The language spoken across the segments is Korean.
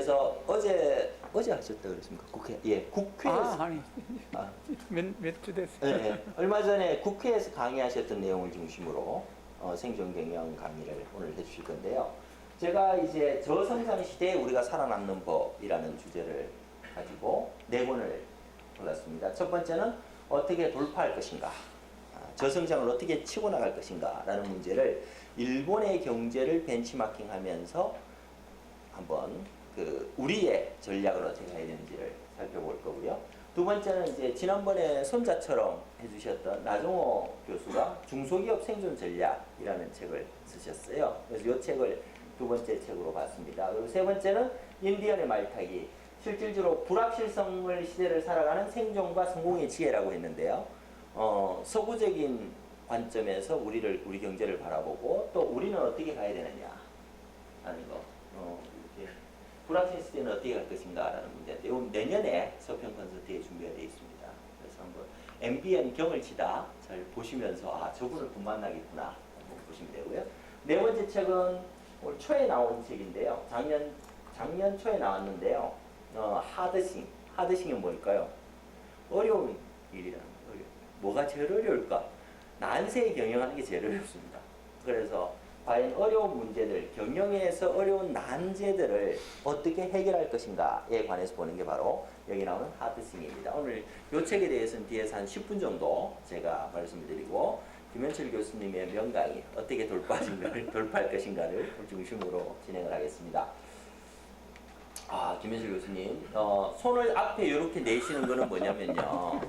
그래서 어제 하셨다 그랬습니까? 국회. 예, 국회에서. 아니 몇 주 됐어요. 예, 예. 얼마 전에 국회에서 강의하셨던 내용을 중심으로 생존 경영 강의를 오늘 해주실 건데요. 제가 이제 저성장 시대에 우리가 살아남는 법이라는 주제를 가지고 네 권을 골랐습니다. 첫 번째는 어떻게 돌파할 것인가, 저성장을 어떻게 치고 나갈 것인가 라는 문제를 일본의 경제를 벤치마킹하면서 한번 우리의 전략을 어떻게 해야 되는지를 살펴볼 거고요. 두 번째는 이제 지난번에 손자처럼 해주셨던 나종호 교수가 중소기업 생존 전략이라는 책을 쓰셨어요. 그래서 이 책을 두 번째 책으로 봤습니다. 그리고 세 번째는 인디언의 말타기, 실질적으로 불확실성을 시대를 살아가는 생존과 성공의 지혜라고 했는데요. 서구적인 관점에서 우리 경제를 바라보고 또 우리는 어떻게 가야 되느냐 하는 거, 이렇게 불확실 시대는 어떻게 갈 것인가 라는 문제인데, 이건 내년에 서평 콘서트에 준비가 되어 있습니다. 그래서 한번 MBN 경을 치다 잘 보시면서 저분을 곧 만나겠구나 한번 보시면 되고요. 네 번째 책은 올 초에 나온 책인데요. 작년 초에 나왔는데요. 하드싱이 뭘까요? 어려운 일이라는 거예요. 뭐가 제일 어려울까? 난세에 경영하는 게 제일 어렵습니다. 그래서 과연 어려운 문제들, 경영에서 어려운 난제들을 어떻게 해결할 것인가에 관해서 보는 게 바로 여기 나오는 하드싱입니다. 오늘 이 책에 대해서는 뒤에서 한 10분 정도 제가 말씀을 드리고, 김현철 교수님의 명강의 어떻게 돌파할 것인가를 중심으로 진행을 하겠습니다. 김현철 교수님, 손을 앞에 이렇게 내시는 거는 뭐냐면요.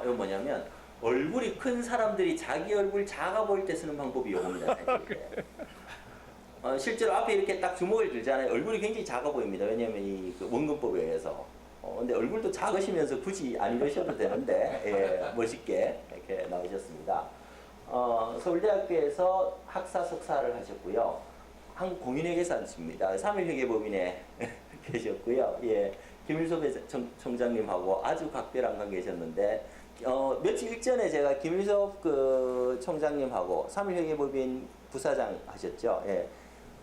이건 뭐냐면, 얼굴이 큰 사람들이 자기 얼굴 작아 보일 때 쓰는 방법이 이겁니다. 실제로 앞에 이렇게 딱 주먹을 들잖아요. 얼굴이 굉장히 작아 보입니다. 왜냐하면 이 원근법에 의해서. 근데 얼굴도 작으시면서 굳이 안 이러셔도 되는데, 예, 멋있게 이렇게 나오셨습니다. 서울대학교에서 학사 석사를 하셨고요. 한국공인회계사입니다. 3.1회계법인에 계셨고요. 예, 김일섭 총장님하고 아주 각별한 관계셨는데, 며칠 일전에 제가 김일섭 총장님하고 3.1회계법인 부사장 하셨죠. 예,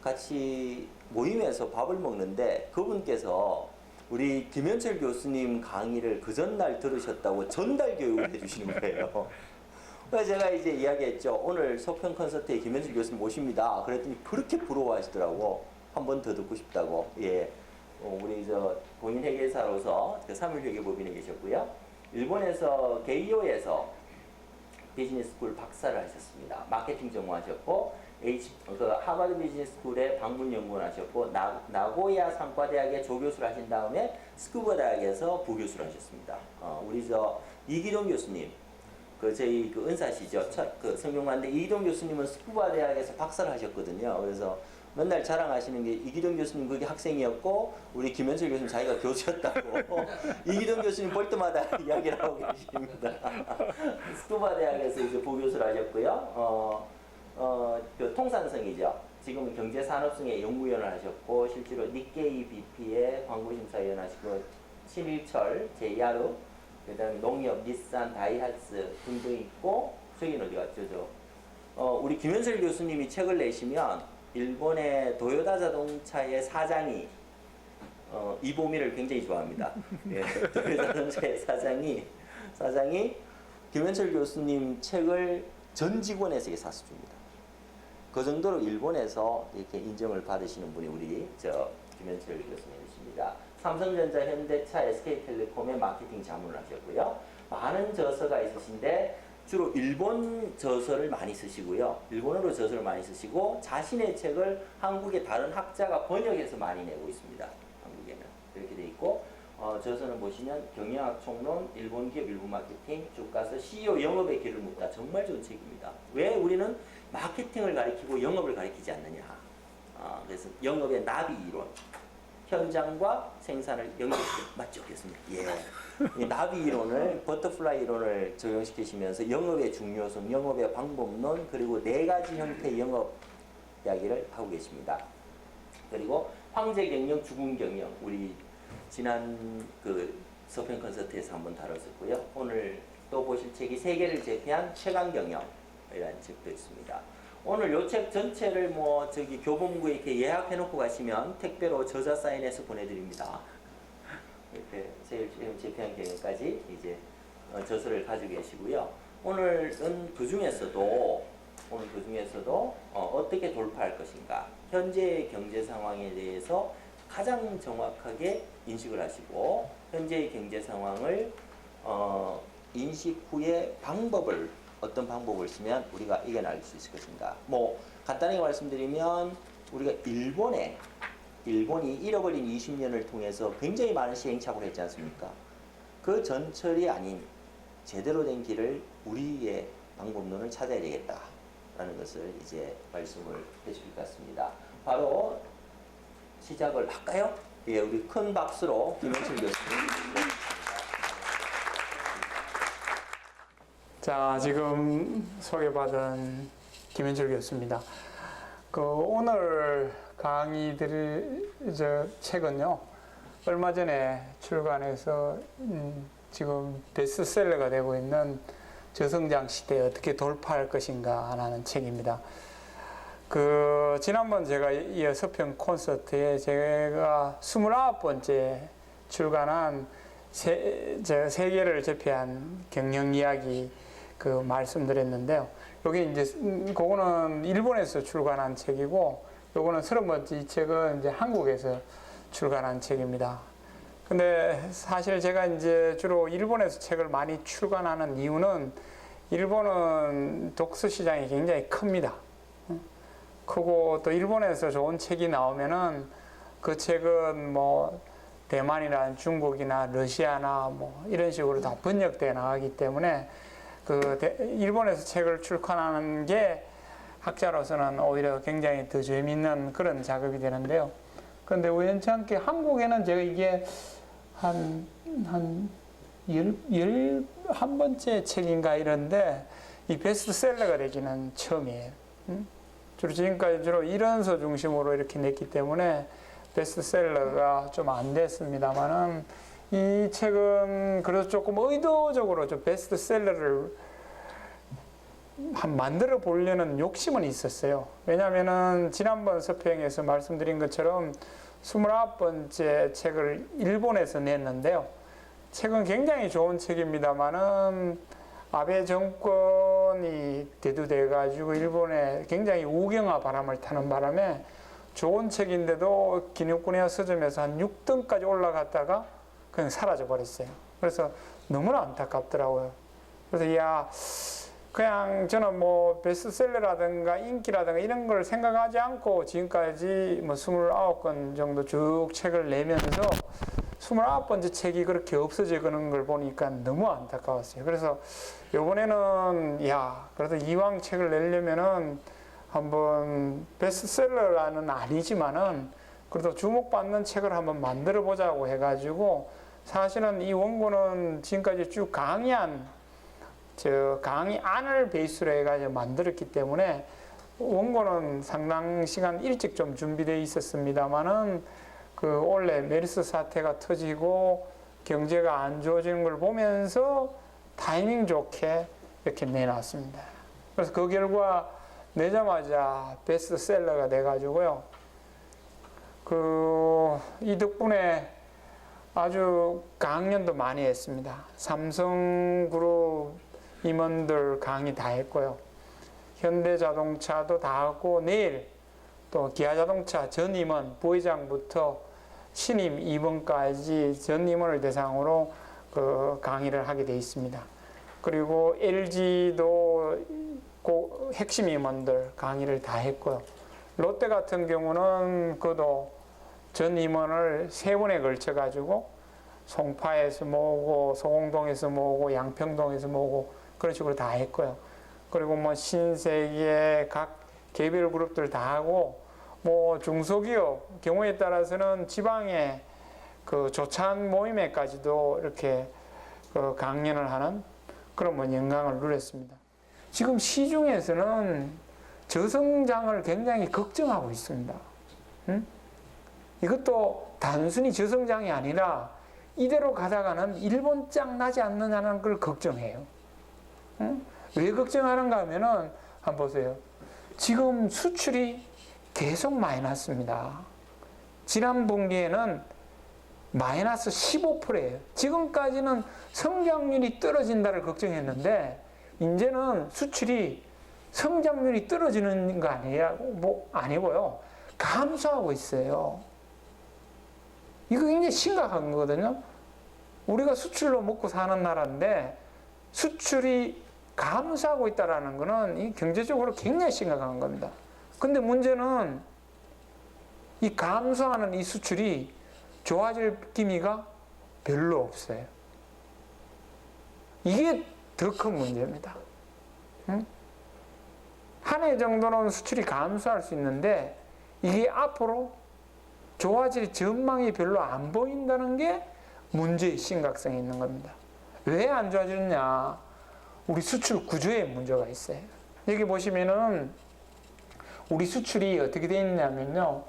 같이 모임에서 밥을 먹는데 그분께서 우리 김현철 교수님 강의를 그 전날 들으셨다고 전달 교육을 해주시는 거예요. 그래서 제가 이제 이야기했죠. 오늘 서평 콘서트에 김현철 교수님 모십니다. 그랬더니 그렇게 부러워하시더라고. 한 번 더 듣고 싶다고. 예, 우리 공인회계사로서 3.1회계법인에 계셨고요. 일본에서 게이오에서 비즈니스 스쿨 박사를 하셨습니다. 마케팅 전공하셨고, 하버드 비즈니스 스쿨에 방문 연구원 하셨고, 나고야 상과대학에 조교수를 하신 다음에 스쿠버 대학에서 부교수를 하셨습니다. 우리 이기동 교수님, 저희 은사시죠. 성균관대 이기동 교수님은 스쿠버 대학에서 박사를 하셨거든요. 그래서 맨날 자랑하시는 게 이기동 교수님 거기 학생이었고 우리 김현철 교수님 자기가 교수였다고 이기동 교수님 볼 때마다 이야기를 하고 계십니다. 스쿠버 대학에서 이제 부교수를 하셨고요. 통산성이죠. 지금은 경제산업성의 연구위원을 하셨고, 실제로 니케이 BP의 광고심사위원 하시고, 신일철, 제야루, 그 다음에 농협, 닛산, 다이하츠 등등 있고, 저기는 어디 갔죠? 우리 김현철 교수님이 책을 내시면 일본의 도요타 자동차의 사장이 이보미를 굉장히 좋아합니다. 예, 도요타 자동차의 사장이 김현철 교수님 책을 전 직원에게 사서 줍니다. 그 정도로 일본에서 이렇게 인정을 받으시는 분이 우리 김현철 교수님이십니다. 삼성전자, 현대차, SK텔레콤의 마케팅 자문을 하셨고요. 많은 저서가 있으신데 주로 일본 저서를 많이 쓰시고요. 일본어로 저서를 많이 쓰시고, 자신의 책을 한국의 다른 학자가 번역해서 많이 내고 있습니다. 한국에는. 이렇게 돼 있고, 저서는 보시면 경영학 총론, 일본 기업 일본 마케팅, 주가서 CEO 영업의 길을 묻다. 정말 좋은 책입니다. 왜 우리는 마케팅을 가리키고 영업을 가리키지 않느냐. 그래서 영업의 나비 이론. 현장과 생산을 연결시켜 맞죠, 교수님? 예. 이 나비 이론을, 버터플라이 이론을 적용시키시면서 영업의 중요성, 영업의 방법론, 그리고 4가지 형태의 영업 이야기를 하고 계십니다. 그리고 황제 경영, 죽은 경영, 우리 지난 서평 콘서트에서 한번 다뤘었고요. 오늘 또 보실 책이 세계를 제패한 최강 경영이라는 책도 있습니다. 오늘 요 책 전체를 뭐 저기 교보문고에 이렇게 예약해 놓고 가시면 택배로 저자 사인해서 보내드립니다. 이렇게 제표한 경영까지 이제 저서를 가지고 계시고요. 오늘은 그 중에서도 어떻게 돌파할 것인가, 현재의 경제 상황에 대해서 가장 정확하게 인식을 하시고 현재의 경제 상황을 인식 후에 어떤 방법을 쓰면 우리가 이겨나갈 수 있을 것인가. 뭐 간단하게 말씀드리면 우리가 일본이 잃어버린 20년을 통해서 굉장히 많은 시행착오를 했지 않습니까? 그 전철이 아닌 제대로 된 길을 우리의 방법론을 찾아야 되겠다라는 것을 이제 말씀을 해주실 것 같습니다. 바로 시작을 할까요? 예, 우리 큰 박수로 김영철 교수님. 자, 지금 소개받은 김현철 교수입니다. 오늘 강의들 책은요, 얼마 전에 출간해서 지금 베스트셀러가 되고 있는 저성장 시대에 어떻게 돌파할 것인가 라는 책입니다. 지난번 제가 이 서평 콘서트에 제가 29번째 출간한 세계를 제패한 경영 이야기 말씀드렸는데요. 여기 이제 그거는 일본에서 출간한 책이고, 요거는 30번째 이 책은 이제 한국에서 출간한 책입니다. 근데 사실 제가 이제 주로 일본에서 책을 많이 출간하는 이유는 일본은 독서 시장이 굉장히 큽니다. 크고 또 일본에서 좋은 책이 나오면은 그 책은 뭐 대만이나 중국이나 러시아나 뭐 이런 식으로 다 번역되어 나가기 때문에 일본에서 책을 출간하는 게 학자로서는 오히려 굉장히 더 재미있는 그런 작업이 되는데요. 그런데 우연찮게 한국에는 제가 이게 한 11번째 책인가 이런데 이 베스트셀러가 되기는 처음이에요. 지금까지 주로 이런서 중심으로 이렇게 냈기 때문에 베스트셀러가 좀 안 됐습니다만은 이 책은 그래도 조금 의도적으로 좀 베스트셀러를 만들어 보려는 욕심은 있었어요. 왜냐하면은 지난번 서평에서 말씀드린 것처럼 29번째 책을 일본에서 냈는데요. 책은 굉장히 좋은 책입니다만은 아베 정권이 대두돼 가지고 일본에 굉장히 우경화 바람을 타는 바람에 좋은 책인데도 기념권이나 서점에서 한 6등까지 올라갔다가 그냥 사라져 버렸어요. 그래서 너무나 안타깝더라고요. 그래서 그냥 저는 뭐 베스트셀러라든가 인기라든가 이런 걸 생각하지 않고 지금까지 뭐 29권 정도 쭉 책을 내면서 29번째 책이 그렇게 없어지는 걸 보니까 너무 안타까웠어요. 그래서 이번에는 그래도 이왕 책을 내려면은 한번 베스트셀러라는 아니지만은 그래도 주목받는 책을 한번 만들어 보자고 해가지고, 사실은 이 원고는 지금까지 쭉 강의안을 베이스로 해가지고 만들었기 때문에 원고는 상당 시간 일찍 좀 준비되어 있었습니다만은 원래 메르스 사태가 터지고 경제가 안 좋아지는 걸 보면서 타이밍 좋게 이렇게 내놨습니다. 그래서 그 결과 내자마자 베스트셀러가 돼가지고요. 이 덕분에 아주 강연도 많이 했습니다. 삼성그룹 임원들 강의 다 했고요. 현대자동차도 다 하고, 내일 또 기아자동차 전 임원, 부회장부터 신임 2번까지 전 임원을 대상으로 강의를 하게 되어 있습니다. 그리고 LG도 핵심 임원들 강의를 다 했고요. 롯데 같은 경우는 그도 전 임원을 3번에 걸쳐 가지고 송파에서 모으고 소공동에서 모으고 양평동에서 모으고 그런 식으로 다 했고요. 그리고 뭐 신세계 각 개별 그룹들 다 하고, 뭐 중소기업 경우에 따라서는 지방의 조찬 모임에까지도 이렇게 강연을 하는 그런 뭐 영광을 누렸습니다. 지금 시중에서는 저성장을 굉장히 걱정하고 있습니다. 이것도 단순히 저성장이 아니라 이대로 가다가는 일본장 나지 않느냐는 걸 걱정해요. 왜 걱정하는가 하면은 한번 보세요. 지금 수출이 계속 마이너스입니다. 지난 분기에는 마이너스 15%예요. 지금까지는 성장률이 떨어진다를 걱정했는데 이제는 수출이 성장률이 떨어지는 거 아니고요. 감소하고 있어요. 이거 굉장히 심각한 거거든요. 우리가 수출로 먹고 사는 나라인데 수출이 감소하고 있다는 것은 이 경제적으로 굉장히 심각한 겁니다. 근데 문제는 이 감소하는 이 수출이 좋아질 기미가 별로 없어요. 이게 더 큰 문제입니다. 응? 한 해 정도는 수출이 감소할 수 있는데 이게 앞으로 좋아질 전망이 별로 안 보인다는 게 문제의 심각성이 있는 겁니다. 왜 안 좋아지느냐? 우리 수출 구조에 문제가 있어요. 여기 보시면은 우리 수출이 어떻게 되어 있냐면요.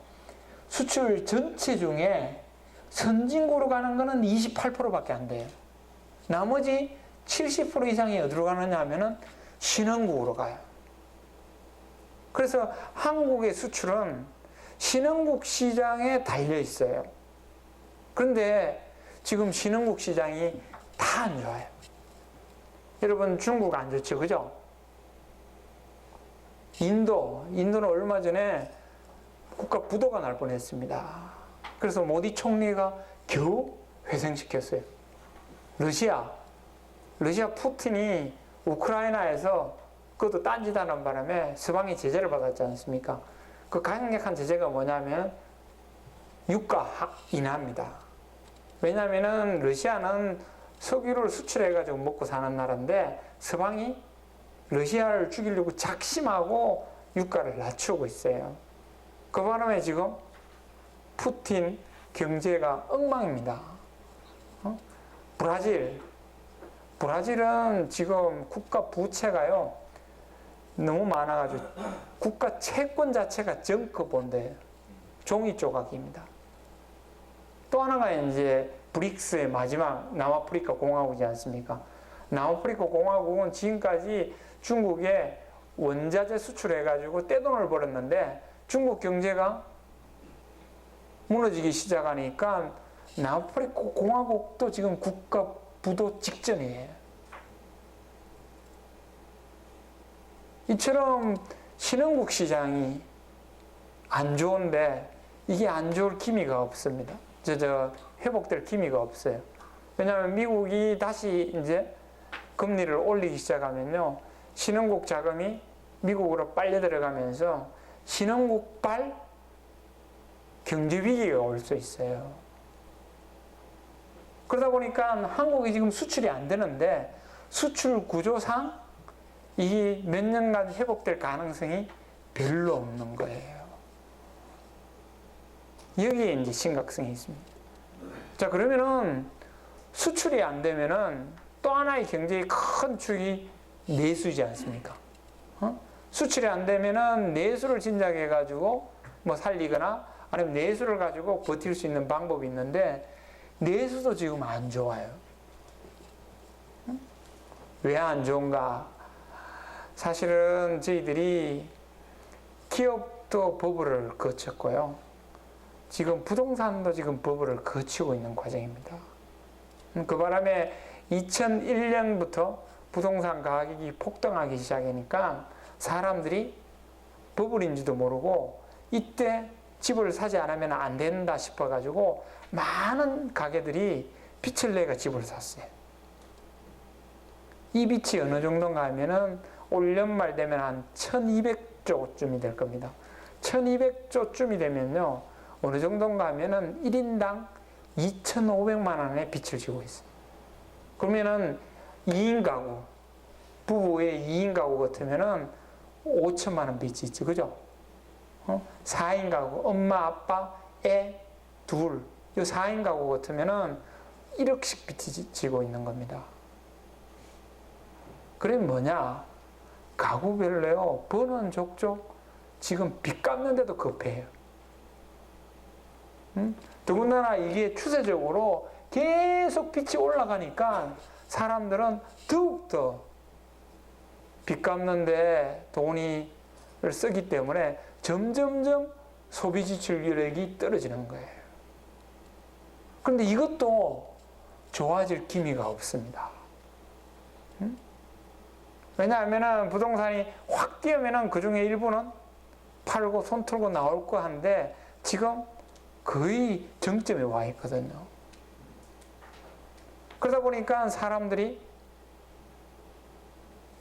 수출 전체 중에 선진국으로 가는 거는 28%밖에 안 돼요. 나머지 70% 이상이 어디로 가느냐 하면은 신흥국으로 가요. 그래서 한국의 수출은 신흥국 시장에 달려 있어요. 그런데 지금 신흥국 시장이 다 안 좋아요. 여러분 중국 안 좋죠, 그죠? 인도는 얼마 전에 국가 부도가 날 뻔했습니다. 그래서 모디 총리가 겨우 회생시켰어요. 러시아 푸틴이 우크라이나에서 그것도 딴짓하는 바람에 서방이 제재를 받았지 않습니까? 그 강력한 제재가 뭐냐면 유가 인하입니다. 왜냐하면 러시아는 석유를 수출해가지고 먹고 사는 나라인데 서방이 러시아를 죽이려고 작심하고 유가를 낮추고 있어요. 그 바람에 지금 푸틴 경제가 엉망입니다. 브라질은 지금 국가 부채가요 너무 많아가지고 국가 채권 자체가 정크본드예요. 종이 조각입니다. 또 하나가 이제 브릭스의 마지막 남아프리카 공화국이지 않습니까? 남아프리카 공화국은 지금까지 중국에 원자재 수출해가지고 떼돈을 벌었는데 중국 경제가 무너지기 시작하니까 남아프리카 공화국도 지금 국가 부도 직전이에요. 이처럼 신흥국 시장이 안 좋은데 이게 안 좋을 기미가 없습니다. 회복될 기미가 없어요. 왜냐하면 미국이 다시 이제 금리를 올리기 시작하면요. 신흥국 자금이 미국으로 빨려 들어가면서 신흥국발 경제 위기가 올 수 있어요. 그러다 보니까 한국이 지금 수출이 안 되는데 수출 구조상 이 몇 년간 회복될 가능성이 별로 없는 거예요. 여기에 이제 심각성이 있습니다. 자, 그러면은 수출이 안 되면은 또 하나의 경제의 큰 축이 내수이지 않습니까? 수출이 안 되면은 내수를 진작해가지고 뭐 살리거나 아니면 내수를 가지고 버틸 수 있는 방법이 있는데 내수도 지금 안 좋아요. 왜 안 좋은가? 사실은 저희들이 기업도 버블을 거쳤고요. 지금 부동산도 지금 버블을 거치고 있는 과정입니다. 그 바람에 2001년부터 부동산 가격이 폭등하기 시작하니까 사람들이 버블인지도 모르고 이때 집을 사지 않으면 안 된다 싶어가지고 많은 가게들이 빚을 내가 집을 샀어요. 이 빚이 어느 정도인가 하면은 올 연말 되면 한 1200조쯤이 될 겁니다. 1200조쯤이 되면요. 어느 정도인가 하면은 1인당 2500만 원의 빚을 지고 있어요. 그러면은 2인 가구, 부부의 2인 가구 같으면은 5천만 원 빚이 있죠. 그죠? 4인 가구, 엄마, 아빠, 애, 둘. 이 4인 가구 같으면은 1억씩 빚이 지고 있는 겁니다. 그럼 뭐냐? 가구별로요, 버는 족족 지금 빚 갚는데도 급해요. 더군다나 이게 추세적으로 계속 빚이 올라가니까 사람들은 더욱더 빚 갚는데 돈이 쓰기 때문에 점점점 소비 지출률이 떨어지는 거예요. 그런데 이것도 좋아질 기미가 없습니다. 왜냐하면 부동산이 확 뛰면 그 중에 일부는 팔고 손 털고 나올 거 한데 지금 거의 정점에 와 있거든요. 그러다 보니까 사람들이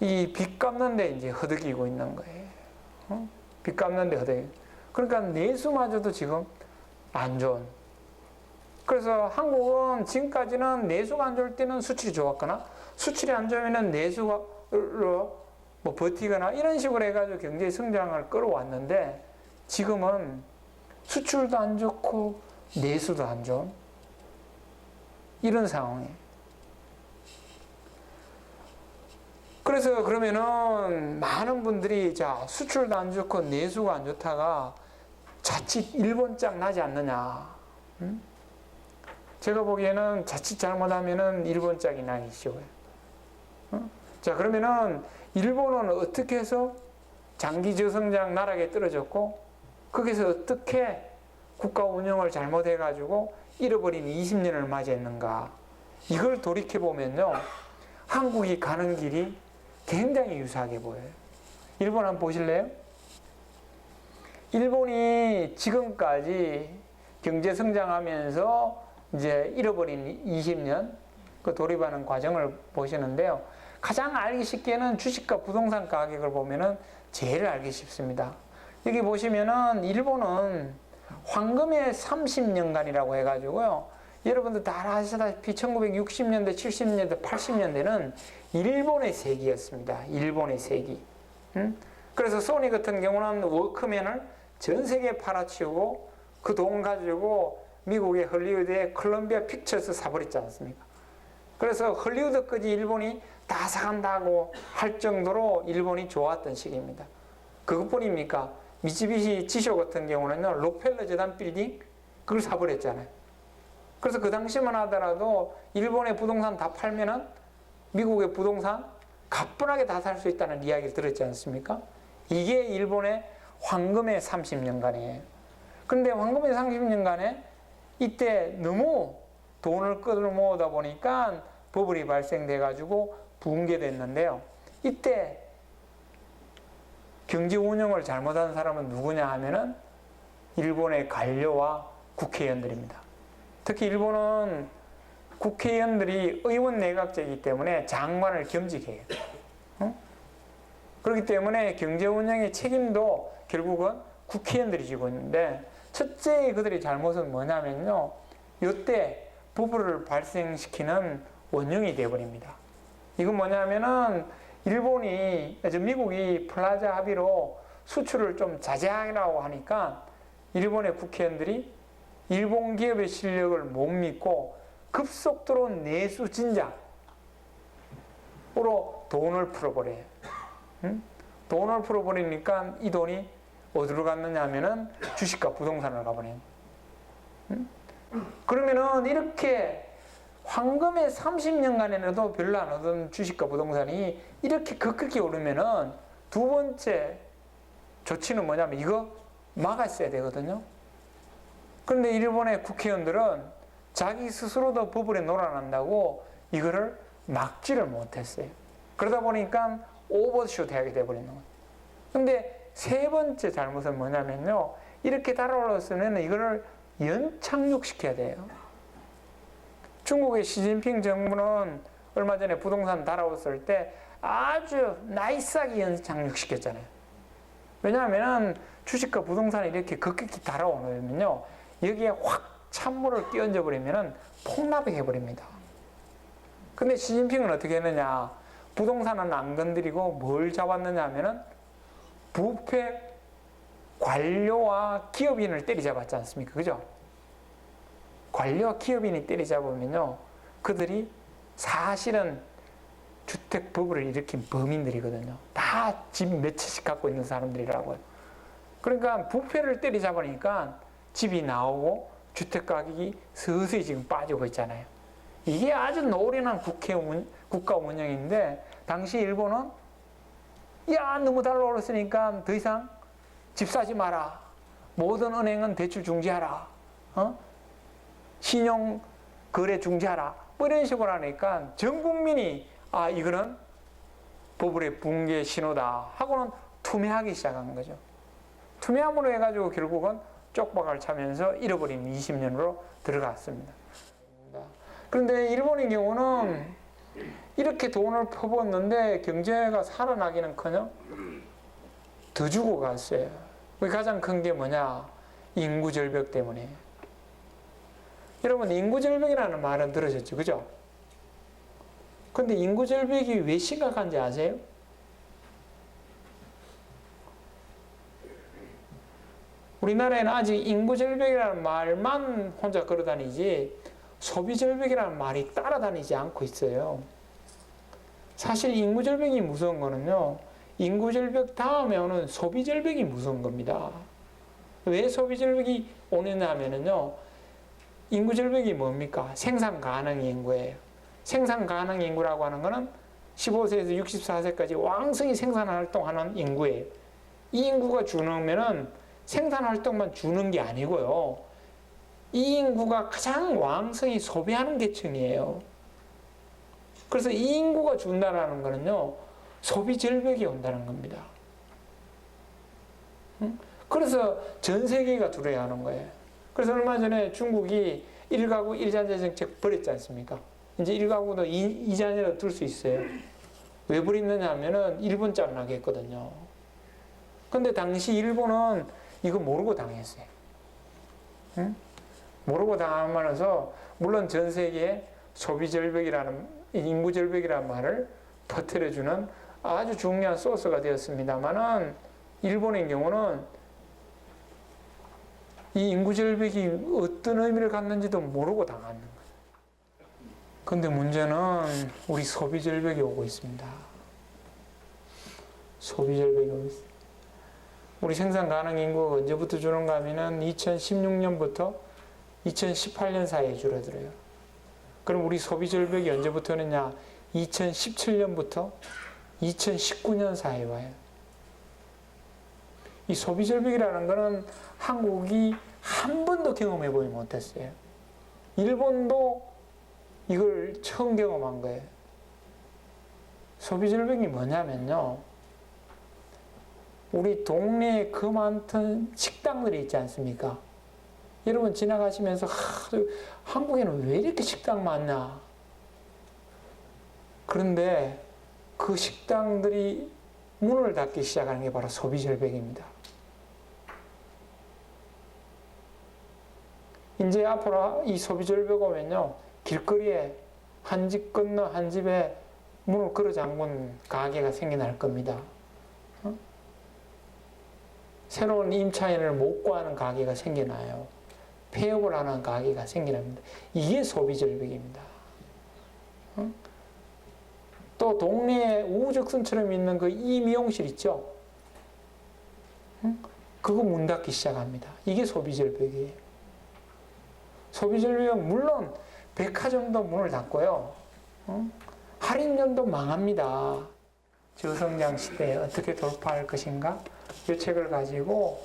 이 빚 갚는 데 이제 허덕이고 있는 거예요. 빚 갚는 데 허덕이고. 그러니까 내수마저도 지금 안 좋은. 그래서 한국은 지금까지는 내수가 안 좋을 때는 수출이 좋았거나 수출이 안 좋으면 내수로 뭐 버티거나 이런 식으로 해가지고 경제 성장을 끌어왔는데 지금은 수출도 안 좋고 내수도 안 좋은 이런 상황이에요. 그래서 그러면은 많은 분들이 자 수출도 안 좋고 내수가 안 좋다가 자칫 일본짝 나지 않느냐. 제가 보기에는 자칫 잘못하면은 일본짝이 나기 쉬워요. 자 그러면은 일본은 어떻게 해서 장기 저성장 나락에 떨어졌고 거기서 어떻게 국가 운영을 잘못해가지고 잃어버린 20년을 맞이했는가. 이걸 돌이켜보면요. 한국이 가는 길이 굉장히 유사하게 보여요. 일본 한번 보실래요? 일본이 지금까지 경제 성장하면서 이제 잃어버린 20년 그 돌입하는 과정을 보시는데요. 가장 알기 쉽게는 주식과 부동산 가격을 보면은 제일 알기 쉽습니다. 여기 보시면은 일본은 황금의 30년간이라고 해가지고요. 여러분들 다 아시다시피 1960년대, 70년대, 80년대는 일본의 세기였습니다. 일본의 세기. 그래서 소니 같은 경우는 워크맨을 전 세계에 팔아치우고 그 돈 가지고 미국의 헐리우드의 콜럼비아 픽처스 사버렸지 않습니까? 그래서 헐리우드까지 일본이 다 사간다고 할 정도로 일본이 좋았던 시기입니다. 그것뿐입니까? 미쓰비시 지쇼 같은 경우는 록펠러 재단 빌딩 그걸 사버렸잖아요. 그래서 그 당시만 하더라도 일본의 부동산 다 팔면은 미국의 부동산 가뿐하게 다 살 수 있다는 이야기를 들었지 않습니까? 이게 일본의 황금의 30년간이에요. 그런데 황금의 30년간에 이때 너무 돈을 끌어모으다 보니까 버블이 발생돼 가지고 붕괴됐는데요. 이때 경제 운영을 잘못한 사람은 누구냐 하면은 일본의 관료와 국회의원들입니다. 특히 일본은 국회의원들이 의원 내각제이기 때문에 장관을 겸직해요. 그렇기 때문에 경제 운영의 책임도 결국은 국회의원들이 지고 있는데 첫째 그들의 잘못은 뭐냐면요. 이때 부부를 발생시키는 원흉이 되어버립니다. 이건 뭐냐면은 미국이 플라자 합의로 수출을 좀 자제하라고 하니까 일본의 국회의원들이 일본 기업의 실력을 못 믿고 급속도로 내수 진작으로 돈을 풀어버려요. 돈을 풀어버리니까 이 돈이 어디로 갔느냐 하면은 주식과 부동산을 가버려요. 그러면은 이렇게 황금의 30년간에도 별로 안 오던 주식과 부동산이 이렇게 급격히 오르면은 두 번째 조치는 뭐냐면 이거 막았어야 되거든요. 그런데 일본의 국회의원들은 자기 스스로도 버블에 놀아난다고 이거를 막지를 못했어요. 그러다 보니까 오버슛 하게 돼버리는 거예요. 근데 세 번째 잘못은 뭐냐면요. 이렇게 달아올랐으면 이거를 연착륙시켜야 돼요. 중국의 시진핑 정부는 얼마 전에 부동산 달아올랐을 때 아주 나이스하게 연착륙시켰잖아요. 왜냐하면 주식과 부동산이 이렇게 급격히 달아오면요. 여기에 확 찬물을 끼얹어 버리면 폭락을 해버립니다. 근데 시진핑은 어떻게 했느냐. 부동산은 안 건드리고 뭘 잡았느냐 하면은 부패 관료와 기업인을 때리잡았지 않습니까? 그죠? 관료와 기업인이 때리잡으면요. 그들이 사실은 주택 버블을 일으킨 범인들이거든요. 다 집 몇 채씩 갖고 있는 사람들이라고요. 그러니까 부패를 때리잡으니까 집이 나오고 주택 가격이 서서히 지금 빠지고 있잖아요. 이게 아주 노련한 국가 운영인데 당시 일본은 야, 너무 달러올랐으니까 더 이상 집 사지 마라. 모든 은행은 대출 중지하라. 신용 거래 중지하라. 뭐 이런 식으로 하니까 전 국민이 아, 이거는 버블의 붕괴 신호다 하고는 투매하기 시작한 거죠. 투매함으로 해가지고 결국은 쪽박을 차면서 잃어버린 20년으로 들어갔습니다. 그런데 일본의 경우는 이렇게 돈을 퍼붓는데 경제가 살아나기는커녕 더 죽어갔어요. 가장 큰 게 뭐냐? 인구 절벽 때문에. 여러분, 인구 절벽이라는 말은 들으셨죠? 그죠? 근데 인구 절벽이 왜 심각한지 아세요? 우리나라에는 아직 인구 절벽이라는 말만 혼자 걸어다니지 소비 절벽이라는 말이 따라다니지 않고 있어요. 사실 인구 절벽이 무서운 거는요, 인구 절벽 다음에 오는 소비 절벽이 무서운 겁니다. 왜 소비 절벽이 오느냐 하면은요, 인구 절벽이 뭡니까? 생산 가능 인구예요. 생산 가능 인구라고 하는 거는 15세에서 64세까지 왕성히 생산 활동하는 인구예요. 이 인구가 주는면은 생산 활동만 주는 게 아니고요. 이 인구가 가장 왕성히 소비하는 계층이에요. 그래서 이 인구가 준다라는 거는요, 소비 절벽이 온다는 겁니다. 그래서 전 세계가 두려워하는 거예요. 그래서 얼마 전에 중국이 1가구 1자녀 정책 버렸지 않습니까? 이제 1가구도 2자녀로 둘 수 있어요. 왜 버렸느냐 하면은 일본장 나겠거든요. 근데 당시 일본은 이거 모르고 당했어요. 응? 모르고 당하면서 물론 전 세계에 소비 절벽이라는 인구 절벽이라는 말을 퍼뜨려주는 아주 중요한 소스가 되었습니다만은 일본의 경우는 이 인구 절벽이 어떤 의미를 갖는지도 모르고 당하는 거예요. 근데 문제는 우리 소비 절벽이 오고 있습니다. 소비 절벽이 오고 있습니다. 우리 생산 가능 인구가 언제부터 줄어든가 하면은 2016년부터 2018년 사이에 줄어들어요. 그럼 우리 소비 절벽이 언제부터 오느냐? 2017년부터 2019년 사이에 와요. 이 소비 절벽이라는 거는 한국이 한 번도 경험해 보지 못했어요. 일본도 이걸 처음 경험한 거예요. 소비 절벽이 뭐냐면요, 우리 동네에 그 많던 식당들이 있지 않습니까? 여러분 지나가시면서 한국에는 왜 이렇게 식당 많나? 그런데 그 식당들이 문을 닫기 시작하는 게 바로 소비 절벽입니다. 이제 앞으로 이 소비 절벽 오면요, 길거리에 한 집 건너 한 집에 문을 걸어 잠근 가게가 생겨날 겁니다. 새로운 임차인을 못 구하는 가게가 생겨나요. 폐업을 하는 가게가 생겨납니다. 이게 소비 절벽입니다. 또 동네에 우후죽순처럼 있는 그 이미용실 있죠? 그거 문 닫기 시작합니다. 이게 소비 절벽이에요. 소비 절벽, 물론 백화점도 문을 닫고요. 할인점도 망합니다. 저성장 시대에 어떻게 돌파할 것인가? 이 책을 가지고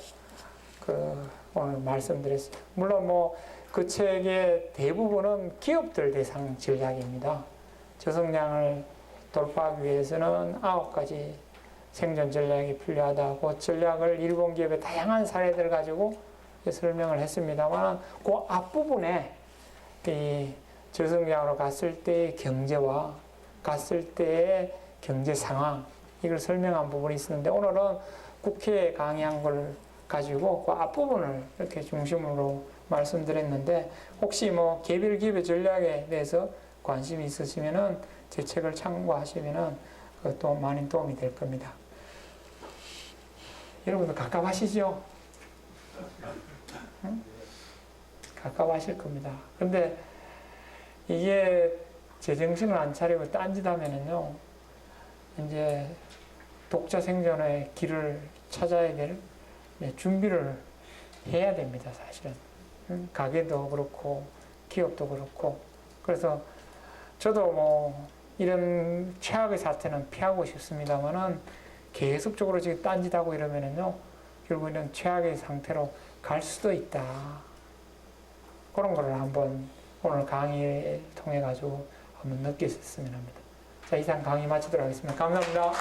오늘 말씀드렸어요. 물론 그 책의 대부분은 기업들 대상 전략입니다. 저성장을 돌파하기 위해서는 9가지 생존 전략이 필요하다고 전략을 일본 기업의 다양한 사례들을 가지고 설명을 했습니다만, 그 앞부분에 이 저성장으로 갔을 때의 경제와 갔을 때의 경제 상황, 이걸 설명한 부분이 있었는데, 오늘은 국회에 강의한 걸 가지고 그 앞부분을 이렇게 중심으로 말씀드렸는데, 혹시 개별 기업의 전략에 대해서 관심이 있으시면은 제 책을 참고하시면은 그것도 많이 도움이 될 겁니다. 여러분도 갑갑하시죠? 응? 갑갑하실 겁니다. 근데 이게 제정신을 안 차리고 딴짓하면은요, 이제 독자 생존의 길을 찾아야 될 준비를 해야 됩니다, 사실은. 가게도 그렇고 기업도 그렇고. 그래서 저도 이런 최악의 사태는 피하고 싶습니다만은 계속적으로 지금 딴짓하고 이러면은요, 결국에는 최악의 상태로 갈 수도 있다. 그런 거를 한번 오늘 강의를 통해 가지고 한번 느끼셨으면 합니다. 자, 이상 강의 마치도록 하겠습니다. 감사합니다.